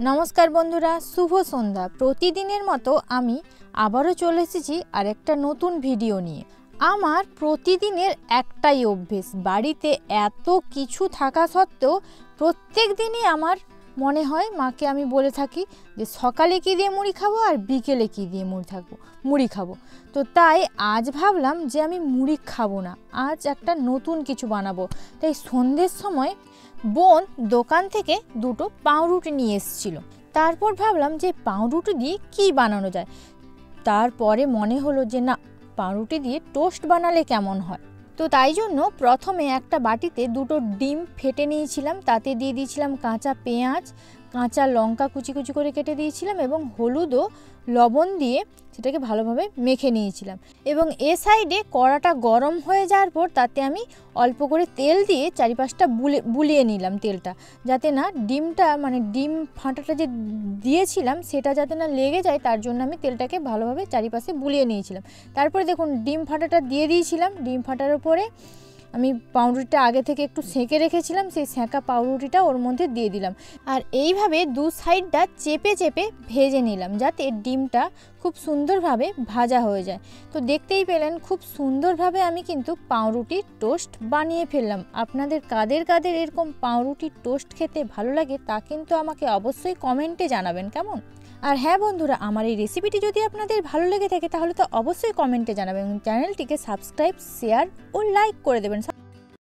নমস্কার বন্ধুরা, শুভ সন্ধ্যা। প্রতিদিনের মতো আমি আবারও চলে এসেছি আরেকটা নতুন ভিডিও নিয়ে। আমার প্রতিদিনের একটাই অভ্যেস, বাড়িতে এত কিছু থাকা সত্ত্বেও প্রত্যেক দিনই আমার মনে হয়, মাকে আমি বলে থাকি যে সকালে কী দিয়ে মুড়ি খাবো আর বিকেলে কী দিয়ে মুড়ি খাবো। তো তাই আজ ভাবলাম যে আমি মুড়ি খাবো না, আজ একটা নতুন কিছু বানাবো। তাই সন্ধ্যের সময় বোন দোকান থেকে দুটো পাউরুটি নিয়ে এসেছিল। তারপর ভাবলাম যে পাউরুটি দিয়ে কি বানানো যায়। তারপরে মনে হলো যে না, পাউরুটি দিয়ে টোস্ট বানালে কেমন হয়। তো তাই জন্য প্রথমে একটা বাটিতে দুটো ডিম ফেটে নিয়েছিলাম, তাতে দিয়ে দিয়েছিলাম কাঁচা পেঁয়াজ, কাঁচা লঙ্কা কুচি কুচি করে কেটে দিয়েছিলাম এবং হলুদ ও লবণ দিয়ে সেটাকে ভালোভাবে মেখে নিয়েছিলাম। এবং এ সাইডে কড়াটা গরম হয়ে যাওয়ার পর তাতে আমি অল্প করে তেল দিয়ে চারিপাশটা বুলিয়ে নিলাম তেলটা, যাতে না ডিমটা ডিম ফাটাটা যে দিয়েছিলাম সেটা যাতে না লেগে যায়, তার জন্য আমি তেলটাকে ভালোভাবে চারিপাশে বুলিয়ে নিয়েছিলাম। তারপরে দেখুন ডিম ফাটাটা দিয়ে দিয়েছিলাম। ডিম ফাটার উপরে আমি পাউরুটিটা আগে থেকে একটু সেঁকে রেখেছিলাম, সেই সেঁকা পাউরুটিটা ওর মধ্যে দিয়ে দিলাম। আর এইভাবে দু সাইডটা চেপে চেপে ভেজে নিলাম, যাতে ডিমটা খুব সুন্দরভাবে ভাজা হয়ে যায়। তো দেখতেই পেলেন খুব সুন্দরভাবে আমি কিন্তু পাউরুটির টোস্ট বানিয়ে ফেললাম। আপনাদের কাদের কাদের এরকম পাউরুটির টোস্ট খেতে ভালো লাগে তা কিন্তু আমাকে অবশ্যই কমেন্টে জানাবেন, কেমন? আর হ্যাঁ বন্ধুরা, আমার এই রেসিপিটি যদি আপনাদের ভালো লেগে থাকে তাহলে তো অবশ্যই কমেন্টে জানাবেন এবং চ্যানেলটিকে সাবস্ক্রাইব, শেয়ার ও লাইক করে দেবেন।